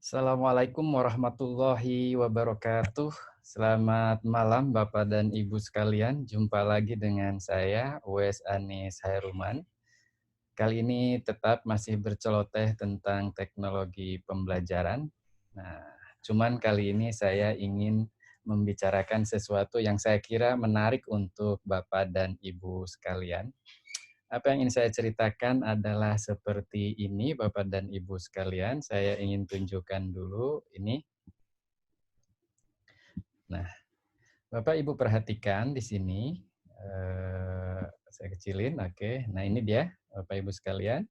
Assalamualaikum warahmatullahi wabarakatuh. Selamat malam Bapak dan Ibu sekalian. Jumpa lagi dengan saya, Uwais Anis Hairuman. Kali ini tetap masih berceloteh tentang teknologi pembelajaran. Nah, cuman kali ini saya ingin membicarakan sesuatu yang saya kira menarik untuk Bapak dan Ibu sekalian. Apa yang ingin saya ceritakan adalah seperti ini, Bapak dan Ibu sekalian. Saya ingin tunjukkan dulu ini. Nah, Bapak Ibu perhatikan di sini. Saya kecilin, oke. Nah, ini dia, Bapak Ibu sekalian.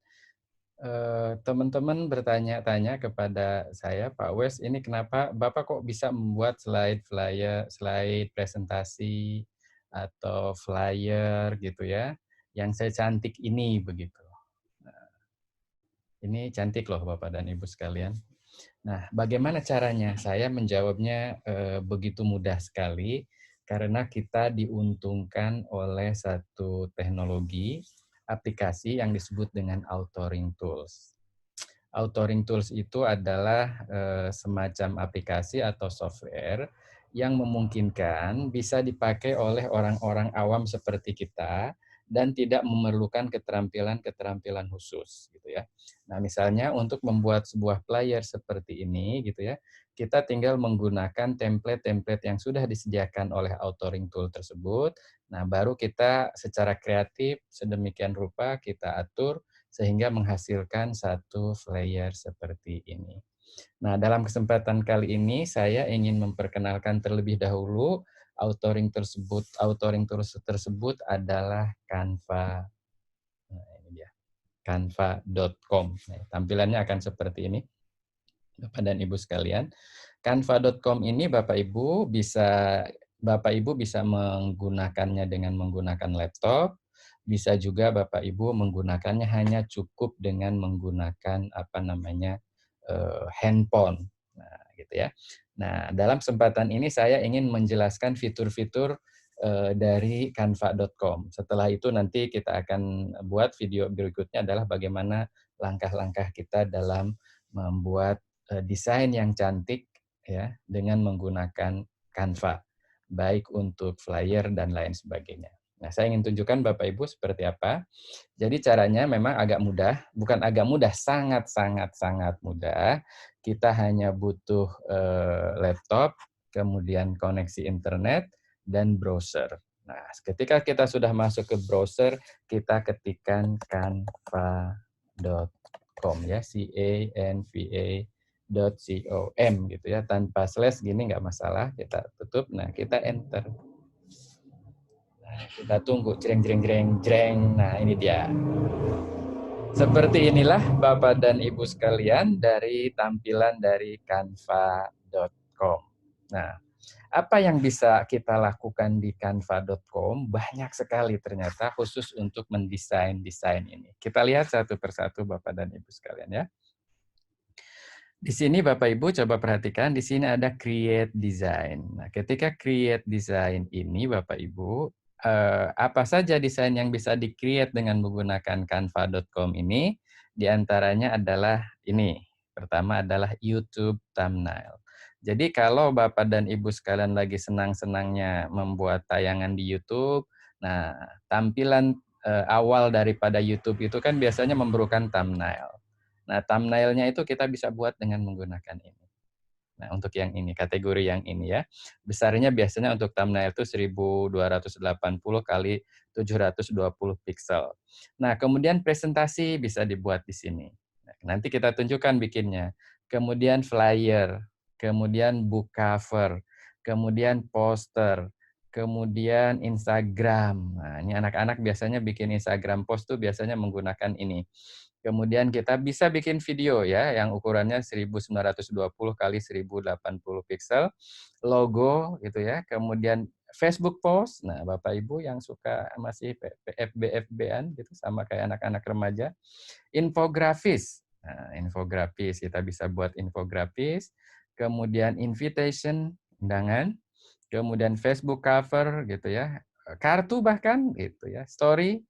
Teman-teman bertanya-tanya kepada saya, Pak Wes, ini kenapa Bapak kok bisa membuat slide flyer, slide presentasi atau flyer gitu ya, yang saya cantik ini begitu. Nah, ini cantik loh Bapak dan Ibu sekalian. Nah, bagaimana caranya? Saya menjawabnya begitu mudah sekali karena kita diuntungkan oleh satu teknologi aplikasi yang disebut dengan authoring tools. Authoring tools itu adalah semacam aplikasi atau software yang memungkinkan bisa dipakai oleh orang-orang awam seperti kita dan tidak memerlukan keterampilan-keterampilan khusus gitu ya. Nah, misalnya untuk membuat sebuah player seperti ini gitu ya, kita tinggal menggunakan template-template yang sudah disediakan oleh authoring tool tersebut. Nah, baru kita secara kreatif sedemikian rupa kita atur sehingga menghasilkan satu flyer seperti ini. Nah, dalam kesempatan kali ini saya ingin memperkenalkan terlebih dahulu authoring tools tersebut adalah Canva. Nah, ini dia. Canva.com. Nah, tampilannya akan seperti ini, Bapak dan Ibu sekalian. Canva.com ini Bapak Ibu bisa menggunakannya dengan menggunakan laptop, bisa juga Bapak Ibu menggunakannya hanya cukup dengan menggunakan handphone. Nah, gitu ya. Nah, dalam kesempatan ini saya ingin menjelaskan fitur-fitur dari canva.com. Setelah itu nanti kita akan buat video berikutnya adalah bagaimana langkah-langkah kita dalam membuat desain yang cantik ya dengan menggunakan Canva, baik untuk flyer dan lain sebagainya. Nah, saya ingin tunjukkan Bapak Ibu seperti apa. Jadi caranya memang agak mudah, bukan agak mudah, sangat sangat sangat mudah. Kita hanya butuh laptop, kemudian koneksi internet dan browser. Nah, ketika kita sudah masuk ke browser, kita ketikkan canva.com ya, canva.com gitu ya, tanpa slash gini nggak masalah, kita tutup, nah kita enter. Nah, kita tunggu, jreng jreng jreng jreng, nah ini dia. Seperti inilah Bapak dan Ibu sekalian dari tampilan dari canva.com. Nah, apa yang bisa kita lakukan di canva.com? Banyak sekali ternyata khusus untuk mendesain-desain ini. Kita lihat satu persatu Bapak dan Ibu sekalian ya. Di sini Bapak Ibu coba perhatikan, di sini ada create design. Nah, ketika create design ini Bapak Ibu, apa saja desain yang bisa di-create dengan menggunakan canva.com ini? Di antaranya adalah ini. Pertama adalah YouTube thumbnail. Jadi kalau Bapak dan Ibu sekalian lagi senang-senangnya membuat tayangan di YouTube, nah tampilan awal daripada YouTube itu kan biasanya memerlukan thumbnail. Nah, thumbnail-nya itu kita bisa buat dengan menggunakan ini. Nah, untuk yang ini, kategori yang ini ya. Besarnya biasanya untuk thumbnail itu 1280 kali 720 pixel. Nah, kemudian presentasi bisa dibuat di sini. Nah, nanti kita tunjukkan bikinnya. Kemudian flyer, kemudian book cover, kemudian poster, kemudian Instagram. Nah, ini anak-anak biasanya bikin Instagram post tuh biasanya menggunakan ini. Kemudian kita bisa bikin video ya yang ukurannya 1920 kali 1080 pixel, logo gitu ya. Kemudian Facebook post. Nah, Bapak Ibu yang suka masih FB-FB-an gitu sama kayak anak-anak remaja. Infografis. Nah, infografis kita bisa buat infografis. Kemudian invitation, undangan. Kemudian Facebook cover gitu ya. Kartu bahkan gitu ya, story.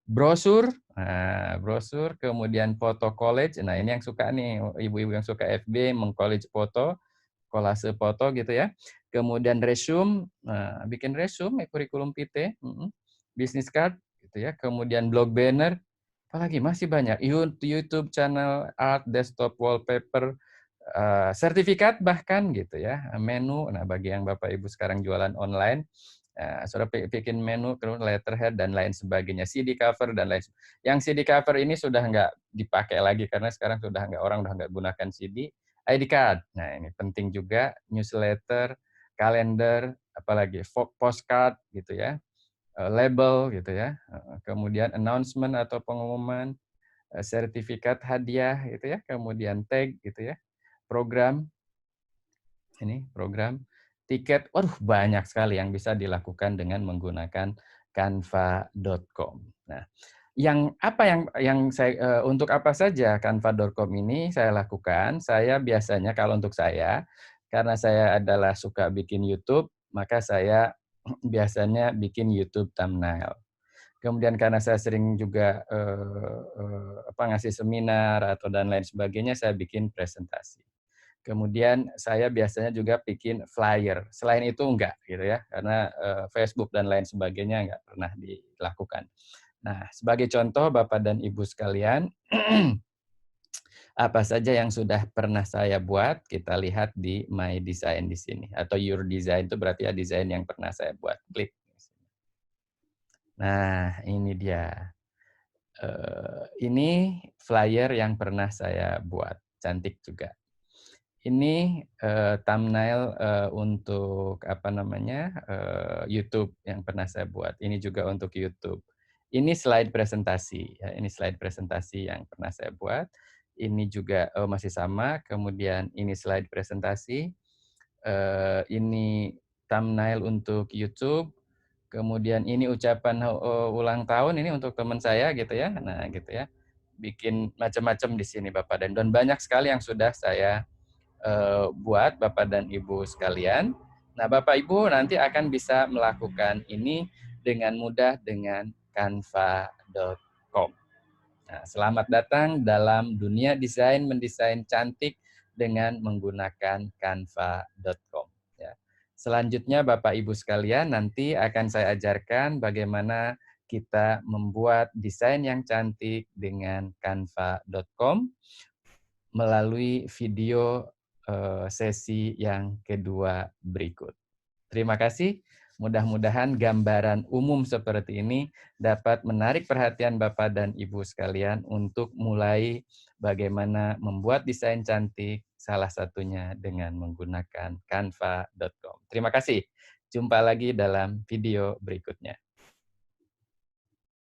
brosur, nah, brosur, kemudian foto collage. Nah, ini yang suka nih, ibu-ibu yang suka FB, meng-collage foto, kolase foto gitu ya. Kemudian resume, nah, bikin resume, kurikulum PT, business card gitu ya. Kemudian blog banner, apalagi masih banyak. YouTube channel, art, desktop wallpaper, sertifikat bahkan gitu ya. Menu, nah bagi yang Bapak Ibu sekarang jualan online, sudah bikin menu, terus letterhead dan lain sebagainya, CD cover dan lain. Yang CD cover ini sudah nggak dipakai lagi karena sekarang sudah nggak, orang udah nggak gunakan CD. ID card, nah ini penting juga, newsletter, kalender, apalagi postcard gitu ya, label gitu ya, kemudian announcement atau pengumuman, sertifikat hadiah gitu ya, kemudian tag gitu ya, program, ini program, tiket, waduh banyak sekali yang bisa dilakukan dengan menggunakan canva.com. Nah, yang saya untuk apa saja canva.com ini saya lakukan? Saya biasanya kalau untuk saya, karena saya adalah suka bikin YouTube, maka saya biasanya bikin YouTube thumbnail. Kemudian karena saya sering juga ngasih seminar atau dan lain sebagainya, saya bikin presentasi. Kemudian saya biasanya juga bikin flyer. Selain itu enggak gitu ya, karena Facebook dan lain sebagainya enggak pernah dilakukan. Nah, sebagai contoh Bapak dan Ibu sekalian, apa saja yang sudah pernah saya buat, kita lihat di My Design di sini. Atau Your Design itu berarti ya desain yang pernah saya buat. Klik. Nah, ini dia. Ini flyer yang pernah saya buat. Cantik juga. Ini thumbnail untuk apa namanya, YouTube yang pernah saya buat. Ini juga untuk YouTube. Ini slide presentasi, ya, ini slide presentasi yang pernah saya buat. Ini juga masih sama. Kemudian ini slide presentasi. Ini thumbnail untuk YouTube. Kemudian ini ucapan ulang tahun ini untuk teman saya gitu ya. Nah gitu ya. Bikin macam-macam di sini Bapak dan banyak sekali yang sudah saya buat Bapak dan Ibu sekalian. Nah, Bapak Ibu nanti akan bisa melakukan ini dengan mudah dengan canva.com. Nah, selamat datang dalam dunia desain, mendesain cantik dengan menggunakan canva.com. Ya. Selanjutnya Bapak Ibu sekalian, nanti akan saya ajarkan bagaimana kita membuat desain yang cantik dengan canva.com melalui video sesi yang kedua berikut. Terima kasih. Mudah-mudahan gambaran umum seperti ini dapat menarik perhatian Bapak dan Ibu sekalian untuk mulai bagaimana membuat desain cantik, salah satunya dengan menggunakan canva.com. Terima kasih. Jumpa lagi dalam video berikutnya.